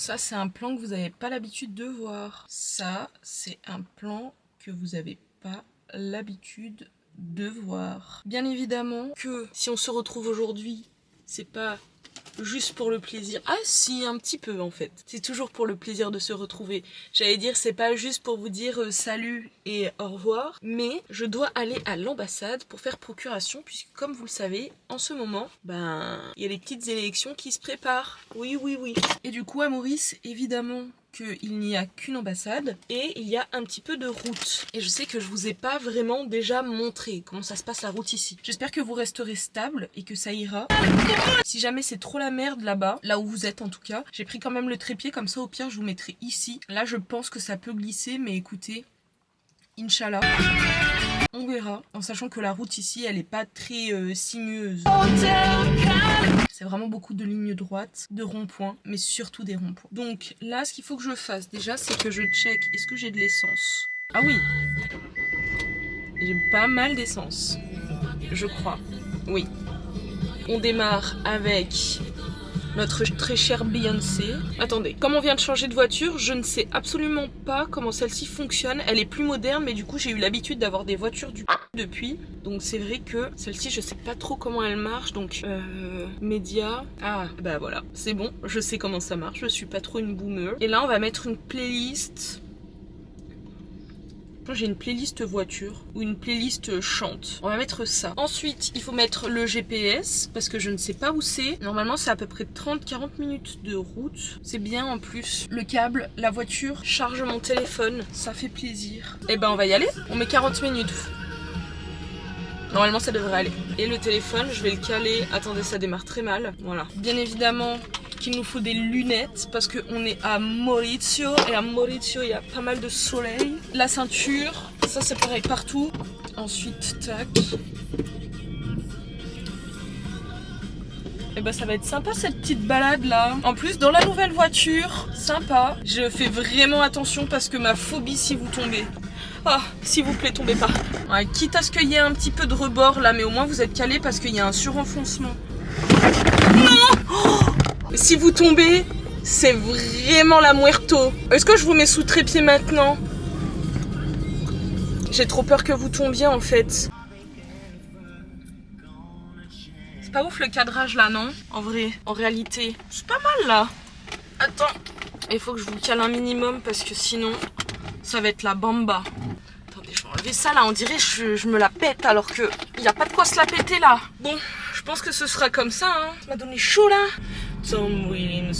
Ça, c'est un plan que vous n'avez pas l'habitude de voir. Ça, c'est un plan que vous n'avez pas l'habitude de voir. Bien évidemment que si on se retrouve aujourd'hui, c'est pas juste pour le plaisir. Ah si, un petit peu en fait. C'est toujours pour le plaisir de se retrouver. J'allais dire, c'est pas juste pour vous dire salut et au revoir, mais je dois aller à l'ambassade pour faire procuration, puisque comme vous le savez, en ce moment, il y a les petites élections qui se préparent. Oui. Et du coup, à Maurice, évidemment qu'il n'y a qu'une ambassade et il y a un petit peu de route. Et je sais que je vous ai pas vraiment déjà montré comment ça se passe la route ici. J'espère que vous resterez stable et que ça ira. Si jamais c'est trop la merde là-bas, là où vous êtes en tout cas, j'ai pris quand même le trépied, comme ça au pire je vous mettrai ici. Là je pense que ça peut glisser, mais écoutez, Inch'Allah, on verra, en sachant que la route ici elle est pas très sinueuse. C'est vraiment beaucoup de lignes droites, de ronds-points, mais surtout des ronds-points. Donc là, ce qu'il faut que je fasse déjà, c'est que je check, est-ce que j'ai de l'essence? Ah oui, j'ai pas mal d'essence, je crois, oui. On démarre avec notre très chère Beyoncé. Attendez, comme on vient de changer de voiture, je ne sais absolument pas comment celle-ci fonctionne. Elle est plus moderne, mais du coup j'ai eu l'habitude d'avoir des voitures depuis. Donc c'est vrai que celle-ci, je sais pas trop comment elle marche. Donc média. Ah bah voilà, c'est bon, je sais comment ça marche. Je suis pas trop une boomer. Et là on va mettre une playlist. J'ai une playlist voiture ou une playlist chante. On va mettre ça. Ensuite, il faut mettre le GPS parce que je ne sais pas où c'est. Normalement, c'est à peu près 30-40 minutes de route. C'est bien en plus. Le câble, la voiture charge mon téléphone. Ça fait plaisir. Et ben, on va y aller. On met 40 minutes. Normalement, ça devrait aller. Et le téléphone, je vais le caler. Attendez, ça démarre très mal. Voilà. Bien évidemment qu'il nous faut des lunettes parce qu'on est à Maurizio et à Maurizio il y a pas mal de soleil. La ceinture, ça c'est pareil partout. Ensuite, tac. Et bah ça va être sympa cette petite balade là. En plus dans la nouvelle voiture, sympa. Je fais vraiment attention parce que ma phobie si vous tombez. Ah, s'il vous plaît, tombez pas. Ouais, quitte à ce qu'il y ait un petit peu de rebord là, mais au moins vous êtes calés parce qu'il y a un surenfoncement. Non! Oh, si vous tombez, c'est vraiment la muerto. Est-ce que je vous mets sous trépied maintenant? J'ai trop peur que vous tombiez en fait. C'est pas ouf le cadrage là, non? En vrai, en réalité, c'est pas mal là. Attends, il faut que je vous cale un minimum parce que sinon, ça va être la bamba. Attendez, je vais enlever ça là, on dirait que je me la pète alors que il n'y a pas de quoi se la péter là. Bon, je pense que ce sera comme ça, hein. Ça m'a donné chaud là. Someone.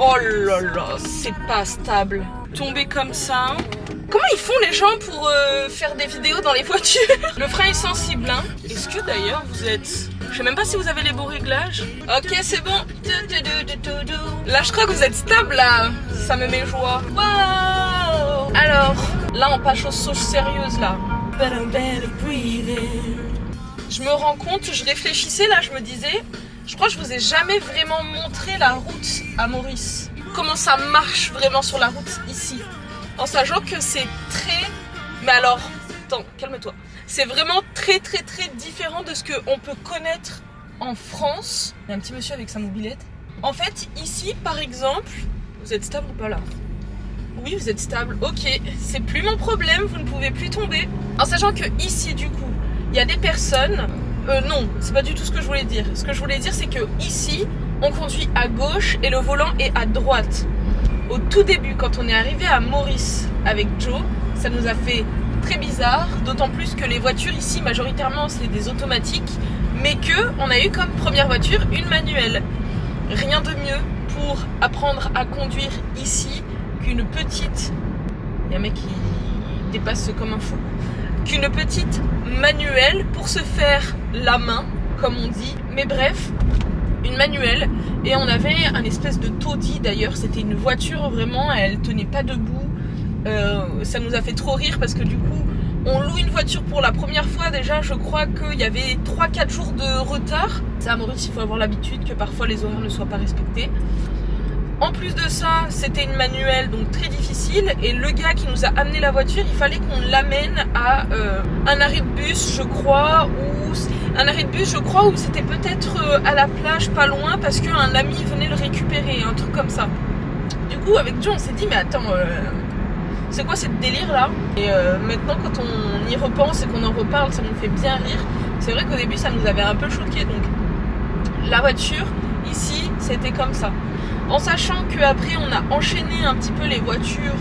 Oh là là, c'est pas stable. Tomber comme ça. Comment ils font les gens pour faire des vidéos dans les voitures? Le frein est sensible, hein. Est-ce que d'ailleurs vous êtes... Je sais même pas si vous avez les beaux réglages. Ok, c'est bon. Là, je crois que vous êtes stable, là. Ça me met joie. Wow. Alors, là, on passe aux choses sérieuses, là. Je me rends compte, je réfléchissais, là, je me disais... Je crois que je vous ai jamais vraiment montré la route à Maurice. Comment ça marche vraiment sur la route ici. En sachant que c'est très... Mais alors, attends, calme-toi. C'est vraiment très différent de ce qu'on peut connaître en France. Il y a un petit monsieur avec sa mobilette. En fait, ici, par exemple... Vous êtes stable ou pas là? Oui, vous êtes stable. Ok, c'est plus mon problème, vous ne pouvez plus tomber. En sachant que ici, du coup, il y a des personnes... non, c'est pas du tout ce que je voulais dire. Ce que je voulais dire, c'est que ici, on conduit à gauche et le volant est à droite. Au tout début, quand on est arrivé à Maurice avec Joe, ça nous a fait très bizarre. D'autant plus que les voitures ici, majoritairement, c'est des automatiques. Mais que on a eu comme première voiture une manuelle. Rien de mieux pour apprendre à conduire ici qu'une petite... Il y a un mec qui dépasse comme un fou. Qu'une petite manuelle pour se faire la main, comme on dit. Mais bref, une manuelle. Et on avait un espèce de taudis d'ailleurs. C'était une voiture vraiment, elle tenait pas debout. Ça nous a fait trop rire parce que du coup, on loue une voiture pour la première fois. Déjà, je crois qu'il y avait 3-4 jours de retard. Ça, à Maurice, il faut avoir l'habitude que parfois les horaires ne soient pas respectés. En plus de ça, c'était une manuelle, donc très difficile. Et le gars qui nous a amené la voiture, il fallait qu'on l'amène à un arrêt de bus, je crois, où c'était peut-être à la plage, pas loin, parce qu'un ami venait le récupérer, un truc comme ça. coup avec Joe on s'est dit mais attends, c'est quoi cette délire là? Et maintenant quand on y repense et qu'on en reparle, ça nous fait bien rire. C'est vrai qu'au début ça nous avait un peu choqué. Donc la voiture ici c'était comme ça, en sachant qu'après on a enchaîné un petit peu les voitures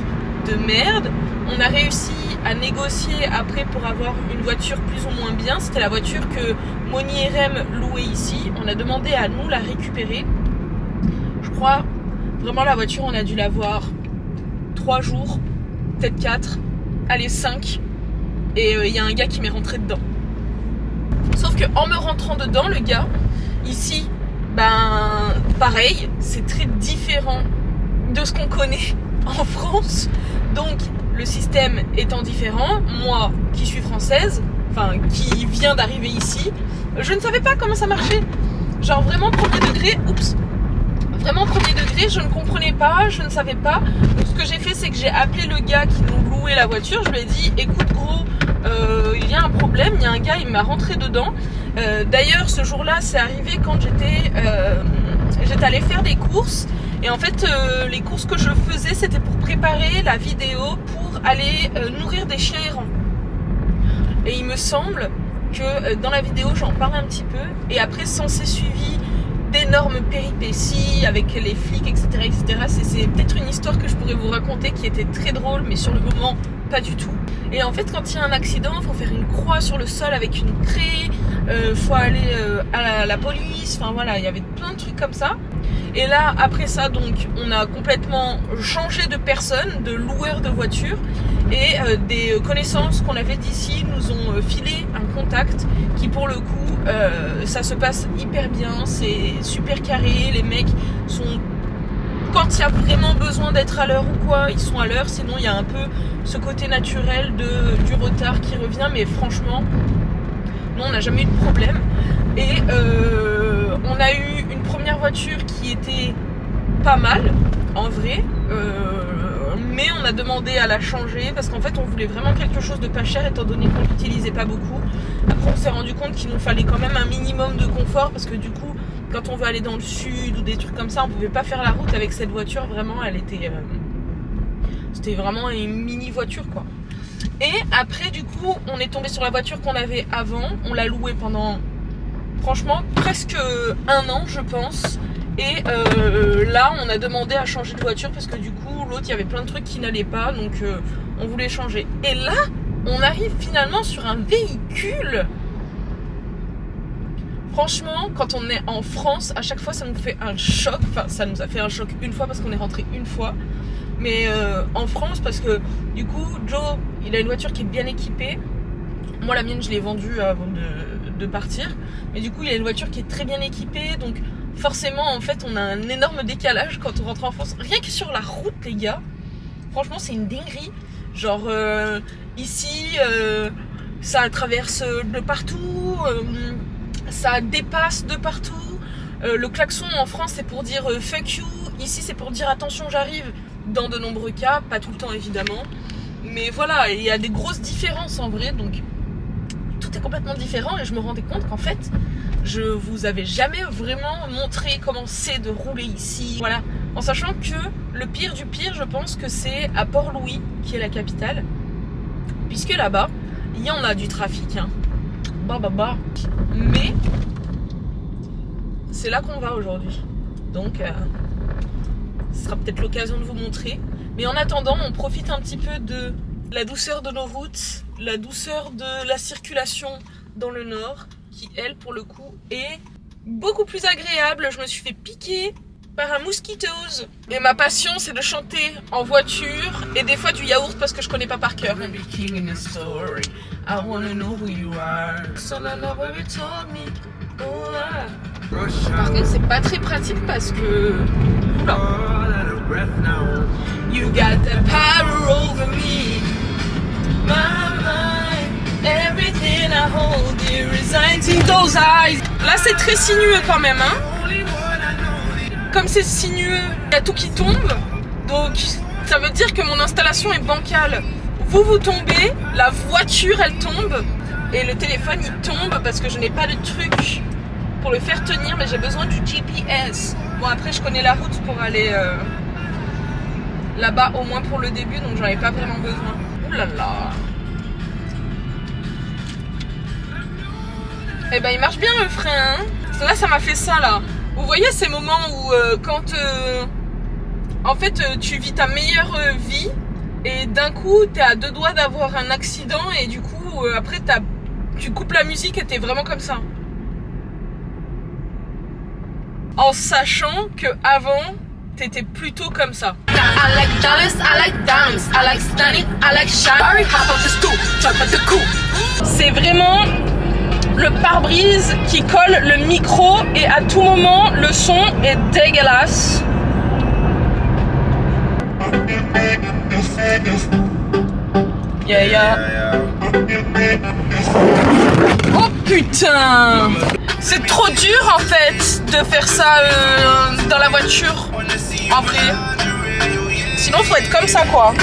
de merde. On a réussi à négocier après pour avoir une voiture plus ou moins bien. C'était la voiture que Moni et Rem louaient ici. On a demandé à nous la récupérer. Je crois vraiment la voiture on a dû la voir 3 jours, peut-être 4, allez 5. Et il y a un gars qui m'est rentré dedans. Sauf que en me rentrant dedans, le gars ici, ben pareil, c'est très différent de ce qu'on connaît en France. Donc le système étant différent, moi qui suis française, enfin qui vient d'arriver ici, je ne savais pas comment ça marchait. Genre vraiment premier degré, vraiment premier degré, je ne comprenais pas, je ne savais pas. Donc ce que j'ai fait, c'est que j'ai appelé le gars qui nous louait la voiture. Je lui ai dit écoute gros, il y a un problème, il y a un gars, il m'a rentré dedans. D'ailleurs ce jour-là c'est arrivé quand j'étais allée faire des courses. Et en fait les courses que je faisais c'était pour préparer la vidéo pour aller nourrir des chiens errants. Et il me semble que dans la vidéo j'en parle un petit peu. Et après s'en s'est suivi d'énormes péripéties avec les flics, etc. etc. C'est peut-être une histoire que je pourrais vous raconter qui était très drôle, mais sur le moment pas du tout. Et en fait quand il y a un accident, il faut faire une croix sur le sol avec une craie, faut aller à la police, enfin voilà, il y avait plein de trucs comme ça. Et là après ça donc on a complètement changé de personne, de loueur de voiture. Et des connaissances qu'on avait d'ici nous ont filé un contact qui pour le coup ça se passe hyper bien, c'est super carré, les mecs sont, quand il y a vraiment besoin d'être à l'heure ou quoi, ils sont à l'heure, sinon il y a un peu ce côté naturel du retard qui revient, mais franchement non, on n'a jamais eu de problème. Et on a eu une première voiture qui était pas mal en vrai, mais on a demandé à la changer parce qu'en fait on voulait vraiment quelque chose de pas cher étant donné qu'on l'utilisait pas beaucoup. Après on s'est rendu compte qu'il nous fallait quand même un minimum de confort parce que du coup quand on veut aller dans le sud ou des trucs comme ça on pouvait pas faire la route avec cette voiture, vraiment elle était c'était vraiment une mini voiture quoi. Et après du coup on est tombé sur la voiture qu'on avait avant, on l'a louée pendant franchement presque 1 an je pense. Et là on a demandé à changer de voiture parce que du coup l'autre il y avait plein de trucs qui n'allaient pas, donc on voulait changer. Et là on arrive finalement sur un véhicule. Franchement quand on est en France à chaque fois ça nous fait un choc. Enfin ça nous a fait un choc une fois parce qu'on est rentré une fois. Mais en France parce que du coup Joe il a une voiture qui est bien équipée. Moi la mienne je l'ai vendue avant de partir. Mais du coup il a une voiture qui est très bien équipée, donc forcément en fait on a un énorme décalage quand on rentre en France. Rien que sur la route les gars, franchement c'est une dinguerie. Genre ici ça traverse de partout, ça dépasse de partout. Le klaxon en France c'est pour dire fuck you, ici c'est pour dire attention j'arrive, dans de nombreux cas, pas tout le temps évidemment. Mais voilà, il y a des grosses différences en vrai, donc tout est complètement différent. Et je me rendais compte qu'en fait je vous avais jamais vraiment montré comment c'est de rouler ici. Voilà, en sachant que le pire du pire, je pense que c'est à Port-Louis, qui est la capitale. Puisque là-bas, il y en a du trafic, hein. Mais c'est là qu'on va aujourd'hui. Donc, ce sera peut-être l'occasion de vous montrer. Mais en attendant, on profite un petit peu de la douceur de nos routes, la douceur de la circulation dans le nord, qui elle pour le coup est beaucoup plus agréable. Je me suis fait piquer par un mosquitoes et ma passion c'est de chanter en voiture et des fois du yaourt parce que je connais pas par cœur. Par contre c'est pas très pratique parce que oula. You got the power over me, my mind, everything I hold dear resides in those eyes. Là c'est très sinueux quand même hein. Comme c'est sinueux, il y a tout qui tombe. Donc ça veut dire que mon installation est bancale. Vous tombez, la voiture elle tombe et le téléphone il tombe parce que je n'ai pas de truc pour le faire tenir, mais j'ai besoin du GPS. Bon après je connais la route pour aller là-bas au moins pour le début, donc j'en avais pas vraiment besoin. Ouh là là. Eh ben il marche bien le frein, hein. Parce que là ça m'a fait ça là. Vous voyez ces moments où quand en fait tu vis ta meilleure vie et d'un coup t'es à deux doigts d'avoir un accident et du coup après tu coupes la musique et t'es vraiment comme ça. En sachant que avant t'étais plutôt comme ça. C'est vraiment le pare-brise qui colle le micro et à tout moment le son est dégueulasse. Oh putain! C'est trop dur en fait de faire ça dans la voiture, en vrai. Sinon faut être comme ça quoi.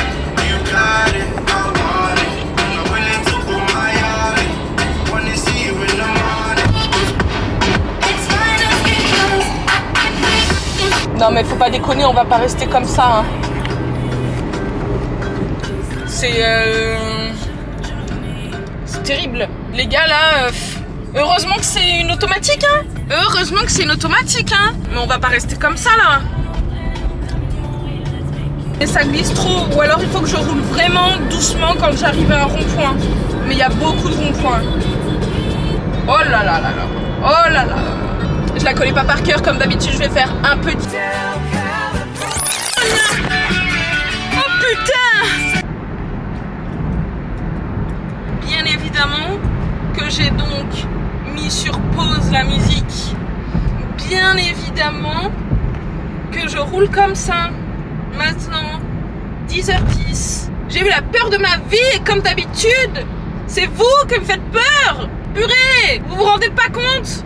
Non mais faut pas déconner, on va pas rester comme ça. Hein. C'est terrible. Les gars là, heureusement que c'est une automatique hein. Heureusement que c'est une automatique hein. Mais on va pas rester comme ça là. Et ça glisse trop, ou alors il faut que je roule vraiment doucement quand j'arrive à un rond-point. Mais il y a beaucoup de ronds-points. Oh là là là là. Oh là là là. Je la connais pas par cœur comme d'habitude, je vais faire un petit... Oh putain! Bien évidemment que j'ai donc mis sur pause la musique. Bien évidemment que je roule comme ça. Maintenant, 10h10. J'ai eu la peur de ma vie et comme d'habitude, c'est vous qui me faites peur. Purée, vous vous rendez pas compte?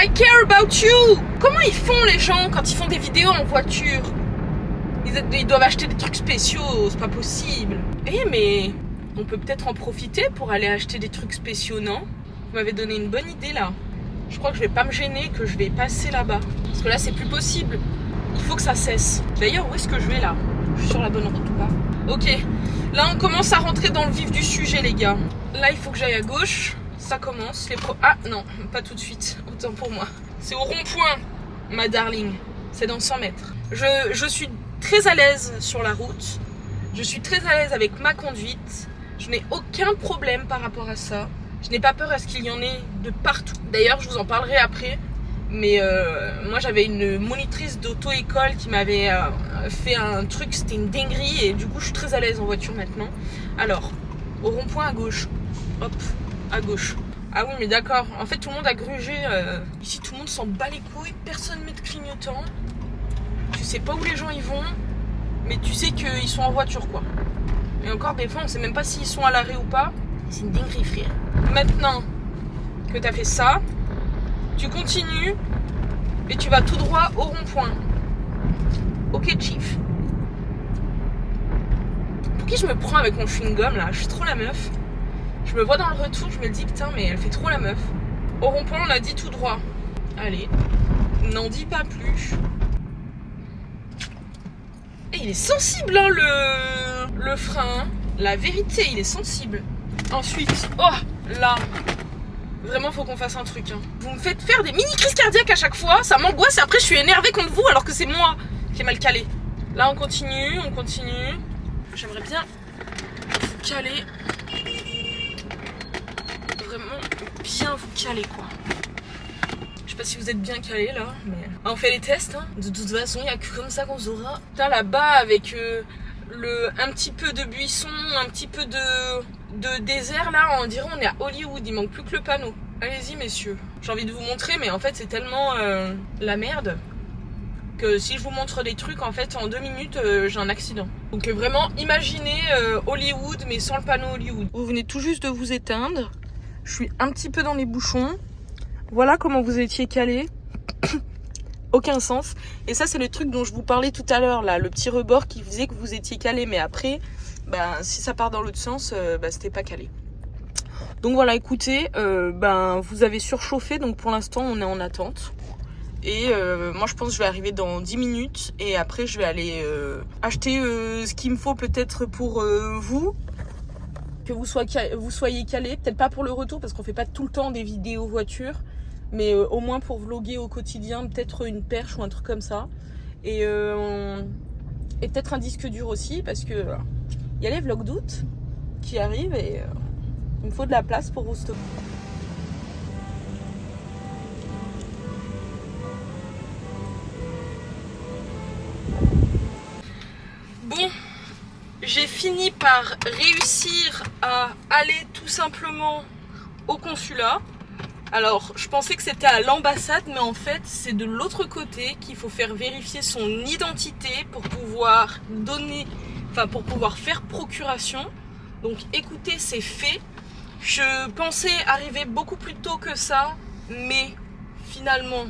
I care about you. Comment ils font les gens quand ils font des vidéos en voiture? Ils doivent acheter des trucs spéciaux, c'est pas possible. Eh mais on peut peut-être en profiter pour aller acheter des trucs spéciaux, non? Vous m'avez donné une bonne idée là. Je crois que je vais pas me gêner, que je vais passer là-bas. Parce que là c'est plus possible. Il faut que ça cesse. D'ailleurs où est-ce que je vais là? Je suis sur la bonne route ou pas? Ok, là on commence à rentrer dans le vif du sujet les gars. Là il faut que j'aille à gauche. Ça commence, Ah non, pas tout de suite, autant pour moi. C'est au rond-point, ma darling. C'est dans 100 mètres. Je suis très à l'aise sur la route. Je suis très à l'aise avec ma conduite. Je n'ai aucun problème par rapport à ça. Je n'ai pas peur à ce qu'il y en ait de partout. D'ailleurs, je vous en parlerai après. Mais moi, j'avais une monitrice d'auto-école qui m'avait fait un truc, c'était une dinguerie. Et du coup, je suis très à l'aise en voiture maintenant. Alors, au rond-point à gauche. Hop. À gauche. Ah oui mais d'accord, en fait tout le monde a grugé, ici tout le monde s'en bat les couilles, personne met de clignotant. Tu sais pas où les gens y vont, mais tu sais qu'ils sont en voiture quoi. Et encore des fois on sait même pas s'ils sont à l'arrêt ou pas. C'est une dinguerie frère. Maintenant que t'as fait ça, tu continues et tu vas tout droit au rond-point. Ok chief. Pour qui je me prends avec mon chewing-gum là? Je suis trop la meuf. Je me vois dans le retour, je me dis putain mais elle fait trop la meuf. Au rond-point on a dit tout droit. Allez, n'en dis pas plus. Et il est sensible hein, le frein. La vérité, il est sensible. Ensuite, oh là, vraiment faut qu'on fasse un truc. Hein. Vous me faites faire des mini crises cardiaques à chaque fois, ça m'angoisse et après je suis énervée contre vous alors que c'est moi qui ai mal calé. Là on continue, on continue. J'aimerais bien vous caler. Vraiment bien vous caler quoi. Je sais pas si vous êtes bien calés là, mais on fait les tests hein. De toute façon il n'y a que comme ça qu'on saura. Putain là-bas avec un petit peu de buisson, un petit peu de désert là, on dirait on est à Hollywood, il manque plus que le panneau. Allez-y messieurs, j'ai envie de vous montrer mais en fait c'est tellement la merde que si je vous montre des trucs en fait en 2 minutes j'ai un accident. Donc vraiment imaginez Hollywood mais sans le panneau Hollywood. Vous venez tout juste de vous éteindre. Je suis un petit peu dans les bouchons. Voilà comment vous étiez calé. Aucun sens. Et ça, c'est le truc dont je vous parlais tout à l'heure, là. Le petit rebord qui faisait que vous étiez calé. Mais après, si ça part dans l'autre sens, c'était pas calé. Donc voilà, écoutez, vous avez surchauffé. Donc pour l'instant, on est en attente. Et moi je pense que je vais arriver dans 10 minutes et après je vais aller acheter ce qu'il me faut peut-être pour vous. Que vous soyez calés, peut-être pas pour le retour parce qu'on fait pas tout le temps des vidéos voiture, mais au moins pour vlogger au quotidien, peut-être une perche ou un truc comme ça. Et peut-être un disque dur aussi parce que il y a les vlogs d'août qui arrivent et il me faut de la place pour vous stocker. Bon, j'ai fini par réussir à aller tout simplement au consulat. Alors, je pensais que c'était à l'ambassade, mais en fait, c'est de l'autre côté qu'il faut faire vérifier son identité pour pouvoir pour pouvoir faire procuration. Donc, écoutez, c'est fait. Je pensais arriver beaucoup plus tôt que ça, mais finalement,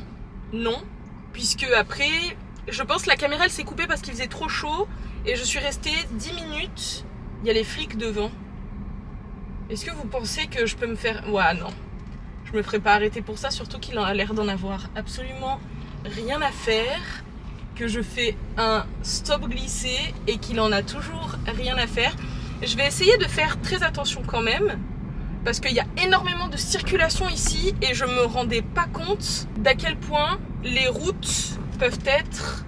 non. Puisque après, je pense que la caméra, elle s'est coupée parce qu'il faisait trop chaud. Et je suis restée 10 minutes. Il y a les flics devant. Est-ce que vous pensez que je peux me faire... Ouais, non. Je me ferai pas arrêter pour ça, surtout qu'il a l'air d'en avoir absolument rien à faire. Que je fais un stop glissé et qu'il en a toujours rien à faire. Je vais essayer de faire très attention quand même. Parce qu'il y a énormément de circulation ici et je me rendais pas compte d'à quel point les routes peuvent être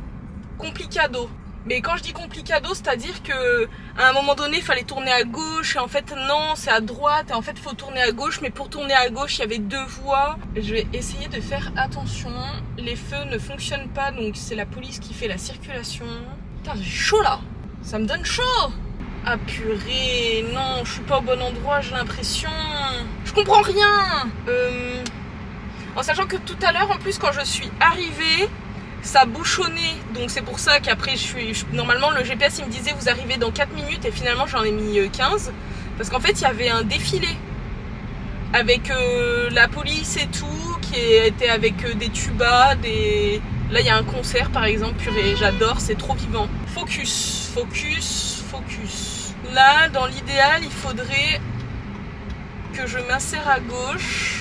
complicado. Mais quand je dis complicado, c'est-à-dire que à un moment donné, il fallait tourner à gauche et en fait non, c'est à droite et en fait il faut tourner à gauche, mais pour tourner à gauche, il y avait 2 voies. Je vais essayer de faire attention. Les feux ne fonctionnent pas, donc c'est la police qui fait la circulation. Putain, j'ai chaud là. Ça me donne chaud. Ah purée, non, je suis pas au bon endroit, j'ai l'impression. Je comprends rien. En sachant que tout à l'heure, en plus, quand je suis arrivée, ça bouchonnait, donc c'est pour ça qu'après normalement le GPS il me disait vous arrivez dans 4 minutes et finalement j'en ai mis 15 parce qu'en fait il y avait un défilé avec la police et tout qui était avec des tubas, là il y a un concert par exemple, purée j'adore, c'est trop vivant. Focus, focus, focus. Là dans l'idéal il faudrait que je m'insère à gauche.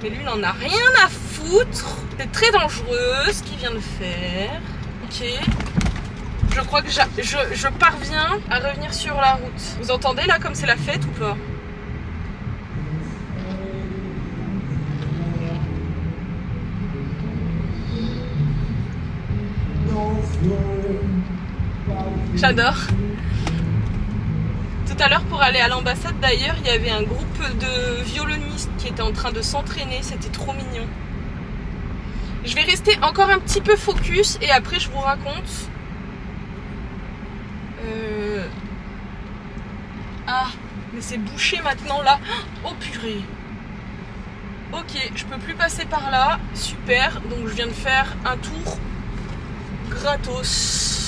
Mais lui, il n'en a rien à foutre. C'est très dangereux ce qu'il vient de faire. Ok. Je crois que je parviens à revenir sur la route. Vous entendez là comme c'est la fête ou pas? J'adore. Tout à l'heure pour aller à l'ambassade d'ailleurs, il y avait un groupe de violonistes qui étaient en train de s'entraîner, c'était trop mignon. Je vais rester encore un petit peu focus et après je vous raconte. Ah, mais c'est bouché maintenant là. Oh purée. Ok, je peux plus passer par là, super, donc je viens de faire un tour gratos.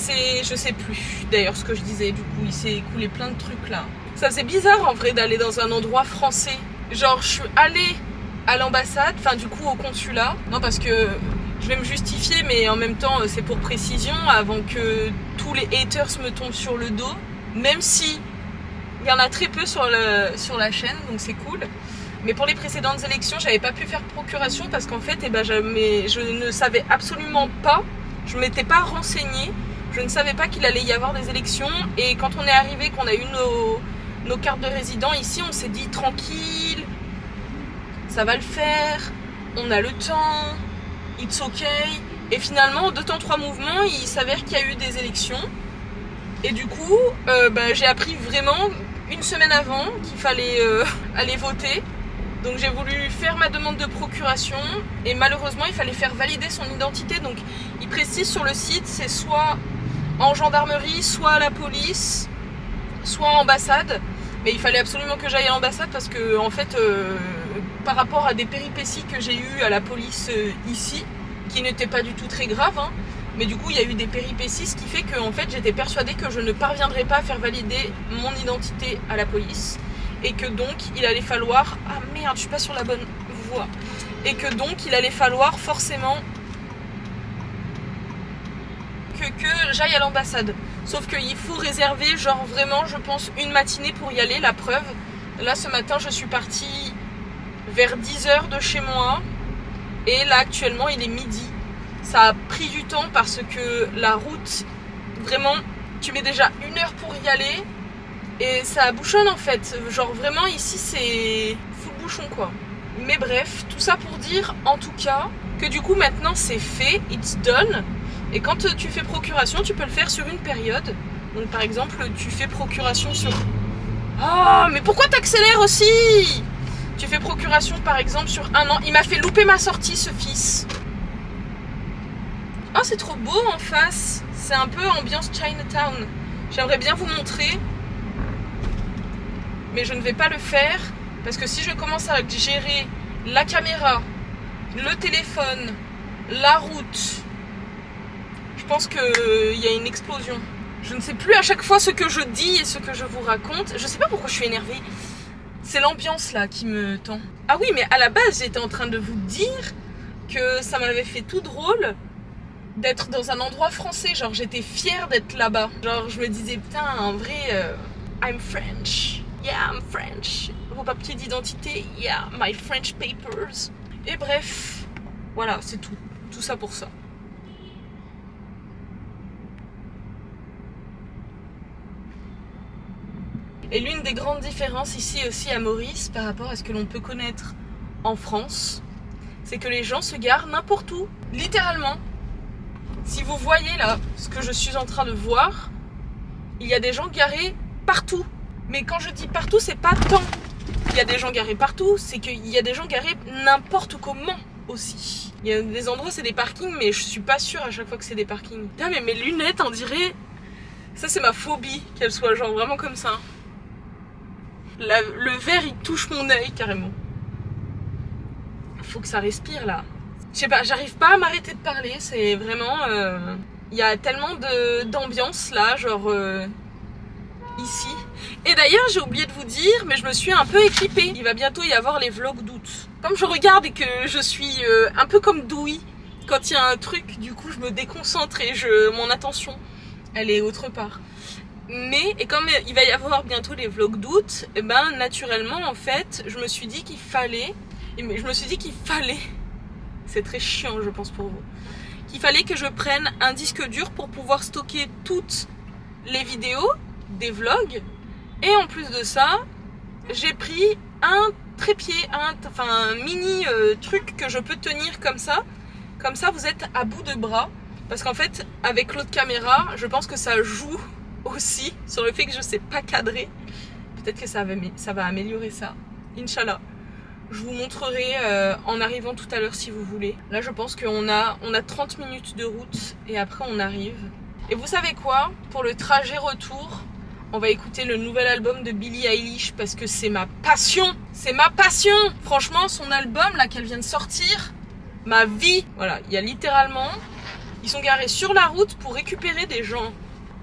Je sais plus d'ailleurs ce que je disais, du coup il s'est écoulé plein de trucs là. Ça faisait bizarre en vrai d'aller dans un endroit français. Genre je suis allée à l'ambassade, enfin du coup au consulat. Non parce que je vais me justifier mais en même temps c'est pour précision avant que tous les haters me tombent sur le dos. Même si il y en a très peu sur la chaîne donc c'est cool. Mais pour les précédentes élections j'avais pas pu faire procuration parce qu'en fait je ne savais absolument pas, je m'étais pas renseignée. Je ne savais pas qu'il allait y avoir des élections et quand on est arrivé, qu'on a eu nos cartes de résident ici, on s'est dit tranquille, ça va le faire, on a le temps, it's ok. Et finalement, 2 temps 3 mouvements, il s'avère qu'il y a eu des élections. Et du coup, j'ai appris vraiment 1 semaine avant qu'il fallait aller voter. Donc j'ai voulu faire ma demande de procuration et malheureusement, il fallait faire valider son identité. Donc il précise sur le site, c'est soit en gendarmerie, soit à la police, soit en ambassade. Mais il fallait absolument que j'aille à l'ambassade parce que en fait, par rapport à des péripéties que j'ai eues à la police ici, qui n'étaient pas du tout très graves, hein, mais du coup il y a eu des péripéties, ce qui fait que en fait, j'étais persuadée que je ne parviendrais pas à faire valider mon identité à la police. Et que donc il allait falloir... Ah merde, je suis pas sur la bonne voie. Et que donc il allait falloir forcément que j'aille à l'ambassade. Sauf qu'il faut réserver genre vraiment je pense 1 matinée pour y aller, la preuve. Là ce matin je suis partie vers 10h de chez moi Et là actuellement il est midi. Ça a pris du temps parce que la route, vraiment, tu mets déjà 1 heure pour y aller. Et ça bouchonne en fait. Genre vraiment ici c'est full bouchon quoi. Mais bref, tout ça pour dire en tout cas que du coup maintenant c'est fait, it's done. Et quand tu fais procuration, tu peux le faire sur une période. Donc par exemple, tu fais procuration sur... Oh, mais pourquoi t'accélères aussi? Tu fais procuration par exemple sur 1 an. Il m'a fait louper ma sortie ce fils. Oh, c'est trop beau en face. C'est un peu ambiance Chinatown. J'aimerais bien vous montrer. Mais je ne vais pas le faire. Parce que si je commence à gérer la caméra, le téléphone, la route... Je pense qu'il y a une explosion. Je ne sais plus à chaque fois ce que je dis et ce que je vous raconte. Je sais pas pourquoi je suis énervée. C'est l'ambiance là qui me tend. Ah oui, mais à la base, j'étais en train de vous dire que ça m'avait fait tout drôle d'être dans un endroit français. Genre, j'étais fière d'être là-bas. Genre, je me disais, putain, en vrai, I'm French. Yeah, I'm French. Vos papiers d'identité, yeah, my French papers. Et bref, voilà, c'est tout. Tout ça pour ça. Et l'une des grandes différences ici aussi à Maurice par rapport à ce que l'on peut connaître en France, c'est que les gens se garent n'importe où, littéralement. Si vous voyez là ce que je suis en train de voir, il y a des gens garés partout. Mais quand je dis partout, c'est pas tant il y a des gens garés partout, c'est qu'il y a des gens garés n'importe comment aussi. Il y a des endroits c'est des parkings, mais je suis pas sûre à chaque fois que c'est des parkings. Putain, mais mes lunettes, on dirait... Ça c'est ma phobie, qu'elles soient genre vraiment comme ça. Le verre il touche mon œil carrément. Faut que ça respire là. Je sais pas, j'arrive pas à m'arrêter de parler. C'est vraiment... Il y a tellement d'ambiance là, genre ici. Et d'ailleurs j'ai oublié de vous dire, mais je me suis un peu équipée. Il va bientôt y avoir les vlogs d'août. Comme je regarde et que je suis un peu comme Dewey, quand il y a un truc, du coup je me déconcentre et mon attention elle est autre part. Mais, et comme il va y avoir bientôt les vlogs d'août, et ben naturellement en fait, je me suis dit qu'il fallait, c'est très chiant je pense pour vous, qu'il fallait que je prenne un disque dur pour pouvoir stocker toutes les vidéos des vlogs. Et en plus de ça, j'ai pris un trépied, un mini truc que je peux tenir comme ça vous êtes à bout de bras. Parce qu'en fait, avec l'autre caméra, je pense que ça joue aussi sur le fait que je sais pas cadrer. Peut-être que ça va améliorer ça. Inch'Allah. Je vous montrerai en arrivant tout à l'heure si vous voulez. Là, je pense qu'on a 30 minutes de route et après on arrive. Et vous savez quoi? Pour le trajet retour, on va écouter le nouvel album de Billie Eilish parce que c'est ma passion. C'est ma passion. Franchement, son album là qu'elle vient de sortir, ma vie. Voilà, il y a littéralement... Ils sont garés sur la route pour récupérer des gens.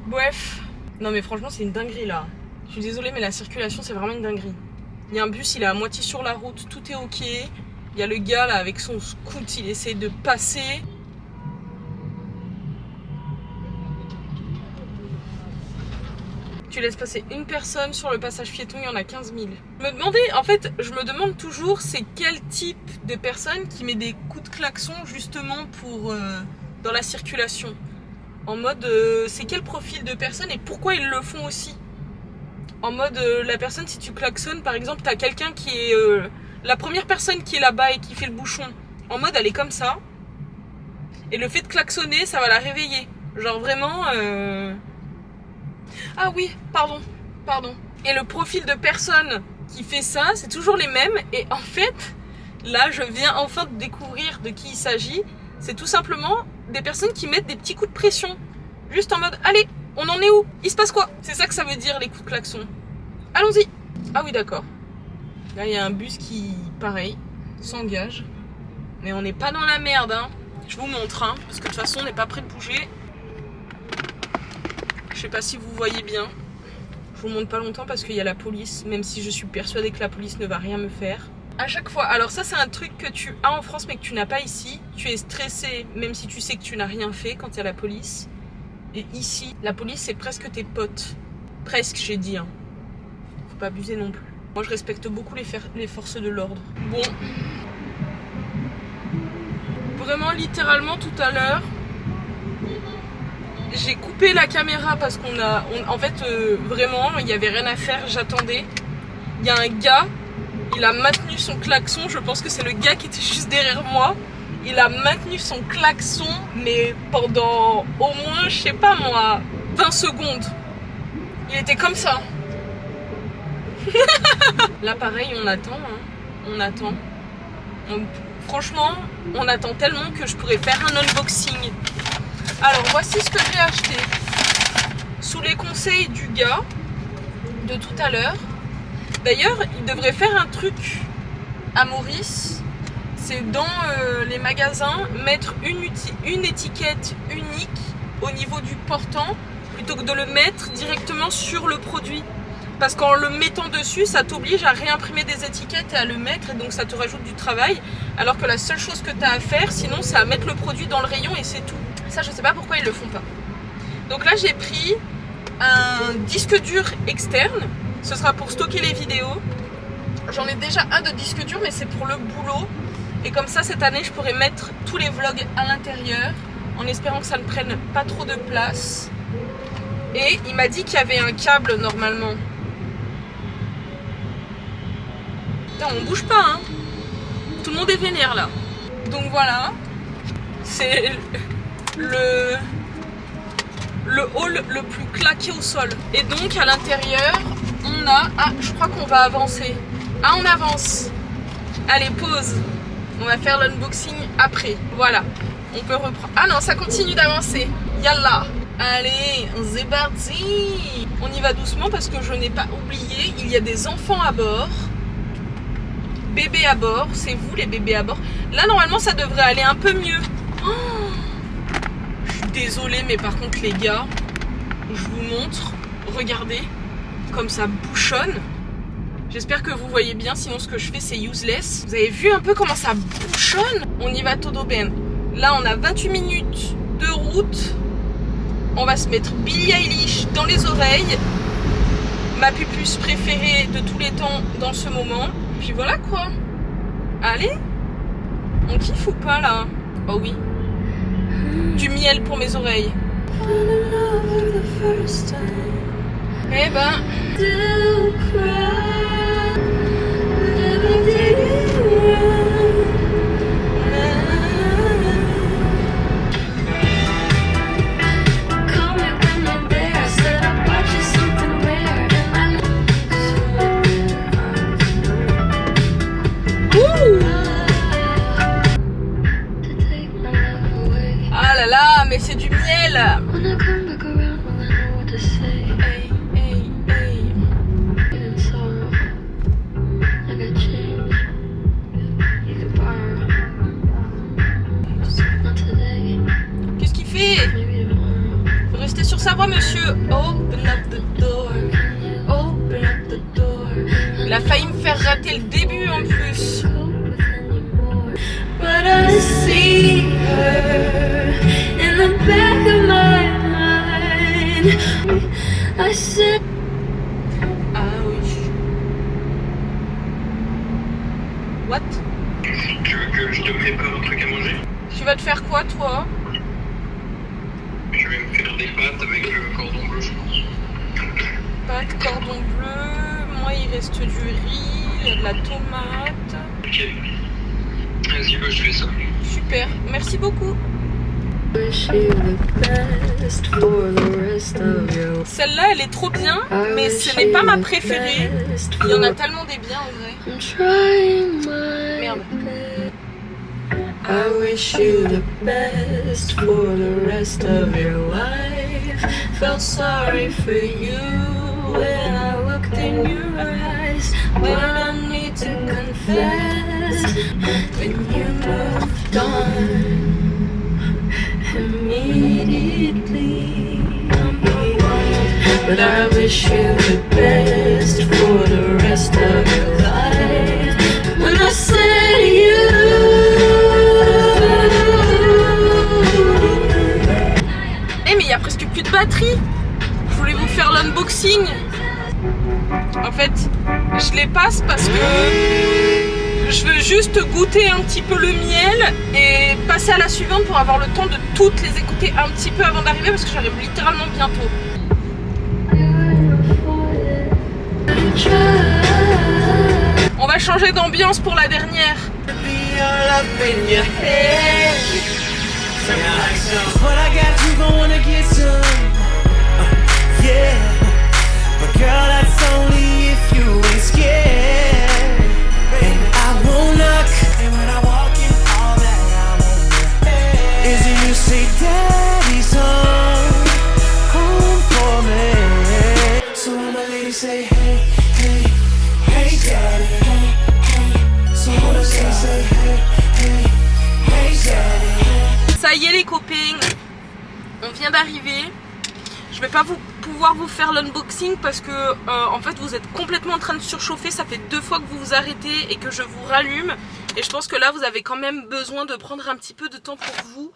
Bref. Non mais franchement c'est une dinguerie là. Je suis désolée mais la circulation c'est vraiment une dinguerie. Il y a un bus, il est à moitié sur la route, tout est ok. Il y a le gars là avec son scoot, il essaie de passer. Tu laisses passer une personne sur le passage piéton, il y en a 15 000. Je me demande toujours c'est quel type de personne qui met des coups de klaxon justement pour... dans la circulation, en mode c'est quel profil de personne et pourquoi ils le font aussi. En mode la personne, si tu klaxonnes par exemple, t'as quelqu'un qui est la première personne qui est là-bas et qui fait le bouchon, en mode elle est comme ça et le fait de klaxonner ça va la réveiller, genre vraiment ah oui, pardon. Et le profil de personne qui fait ça, c'est toujours les mêmes. Et en fait, là je viens enfin de découvrir de qui il s'agit. C'est tout simplement des personnes qui mettent des petits coups de pression. Juste en mode, allez, on en est où? Il se passe quoi? C'est ça que ça veut dire les coups de klaxon. Allons-y. Ah oui, d'accord. Là, il y a un bus qui, pareil, s'engage. Mais on n'est pas dans la merde, hein. Je vous montre, hein, parce que de toute façon, on n'est pas prêt de bouger. Je sais pas si vous voyez bien. Je vous montre pas longtemps parce qu'il y a la police, même si je suis persuadée que la police ne va rien me faire. À chaque fois, alors ça c'est un truc que tu as en France mais que tu n'as pas ici. Tu es stressé même si tu sais que tu n'as rien fait quand il y a la police. Et ici, la police c'est presque tes potes. Presque, j'ai dit, hein. Faut pas abuser non plus. Moi je respecte beaucoup les forces de l'ordre. Bon. Vraiment littéralement tout à l'heure, j'ai coupé la caméra parce en fait vraiment il n'y avait rien à faire, j'attendais. Il y a un gars, il a maintenu son klaxon, je pense que c'est le gars qui était juste derrière moi. Il a maintenu son klaxon mais pendant au moins, je sais pas moi, 20 secondes. Il était comme ça. Là pareil, on attend, hein. On attend. Franchement, on attend tellement que je pourrais faire un unboxing. Alors voici ce que j'ai acheté. Sous les conseils du gars de tout à l'heure. D'ailleurs, il devrait faire un truc à Maurice. C'est dans les magasins, mettre une étiquette unique au niveau du portant plutôt que de le mettre directement sur le produit. Parce qu'en le mettant dessus, ça t'oblige à réimprimer des étiquettes et à le mettre, et donc ça te rajoute du travail. Alors que la seule chose que tu as à faire, sinon, c'est à mettre le produit dans le rayon et c'est tout. Ça, je sais pas pourquoi ils le font pas. Donc là, j'ai pris un disque dur externe. Ce sera pour stocker les vidéos. J'en ai déjà un de disque dur, mais c'est pour le boulot. Et comme ça, cette année, je pourrais mettre tous les vlogs à l'intérieur, en espérant que ça ne prenne pas trop de place. Et il m'a dit qu'il y avait un câble normalement. Putain, on bouge pas, hein. Tout le monde est vénère là. Donc voilà, c'est le hall le plus claqué au sol. Et donc à l'intérieur, on a... Ah, je crois qu'on va avancer. Ah, on avance. Allez, pause. On va faire l'unboxing après. Voilà, on peut reprendre. Ah non, ça continue d'avancer. Yallah. Allez, c'est parti. On y va doucement parce que je n'ai pas oublié, il y a des enfants à bord. Bébés à bord, c'est vous les bébés à bord. Là normalement ça devrait aller un peu mieux. Oh, je suis désolée mais par contre les gars, je vous montre, regardez comme ça bouchonne. J'espère que vous voyez bien, sinon ce que je fais c'est useless. Vous avez vu un peu comment ça bouchonne? On y va todo bien. Là on a 28 minutes de route. On va se mettre Billie Eilish dans les oreilles, ma pupus préférée de tous les temps dans ce moment. Puis voilà quoi. Allez, on kiffe ou pas là? Oh oui. Du miel pour mes oreilles. Eh ben. Ah là là, mais c'est du miel. Hey, hey, hey. Qu'est-ce qu'il fait? Faut rester sur sa voie, monsieur. Open up the door. Open up the door. Il a failli me faire rater le début en plus. But I see her in the back of my mind. I said, ah oui. What? Tu veux que je te prépare un truc à manger? Tu vas te faire quoi toi? Je vais me faire des pâtes avec le cordon bleu, je pense. Pâtes, cordon bleu, moi il reste du riz, il y a de la tomate. Ok. Vas-y, bah, je fais ça. Super, merci beaucoup. Celle-là, elle est trop bien, mais ce n'est pas ma préférée. Il y en a tellement des biens en vrai. Merde. I wish you the best for the rest of your life. Felt sorry for you when I looked in your eyes. But I need to confess, when you moved on immediately. But I wish you the best for the rest of your life. When I said you. Mais il y a presque plus de batterie. Je voulais vous faire l'unboxing. En fait, je les passe parce que Je veux juste goûter un petit peu le miel et passer à la suivante pour avoir le temps de toutes les écouter un petit peu avant d'arriver parce que j'arrive littéralement bientôt. On va changer d'ambiance pour la dernière. Say hey, hey, hey daddy, hey, hey. So wanna say hey, hey, hey daddy. Ça y est les copains, on vient d'arriver. Je vais pas pouvoir vous faire l'unboxing parce que en fait vous êtes complètement en train de surchauffer. Ça fait 2 fois que vous vous arrêtez et que je vous rallume. Et je pense que là vous avez quand même besoin de prendre un petit peu de temps pour vous.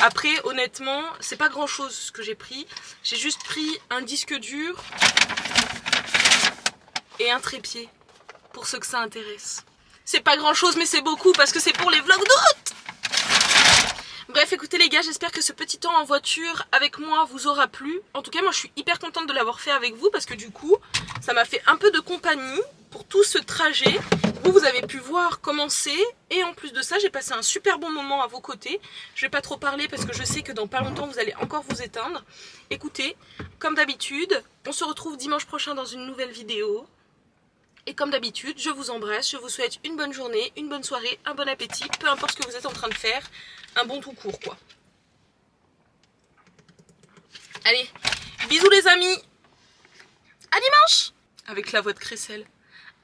Après honnêtement c'est pas grand chose ce que j'ai pris. J'ai juste pris un disque dur et un trépied pour ceux que ça intéresse. C'est pas grand chose mais c'est beaucoup parce que c'est pour les vlogs d'août. Bref écoutez les gars, j'espère que ce petit temps en voiture avec moi vous aura plu. En tout cas moi je suis hyper contente de l'avoir fait avec vous parce que du coup ça m'a fait un peu de compagnie pour tout ce trajet. Vous avez pu voir comment c'est et en plus de ça j'ai passé un super bon moment à vos côtés. Je vais pas trop parler parce que je sais que dans pas longtemps vous allez encore vous éteindre. Écoutez, comme d'habitude, on se retrouve dimanche prochain dans une nouvelle vidéo. Et comme d'habitude, je vous embrasse, je vous souhaite une bonne journée, une bonne soirée, un bon appétit, peu importe ce que vous êtes en train de faire, un bon tout court quoi. Allez, bisous les amis. À dimanche. Avec la voix de Crécelle.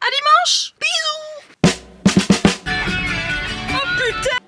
À dimanche. Bisous. Oh putain.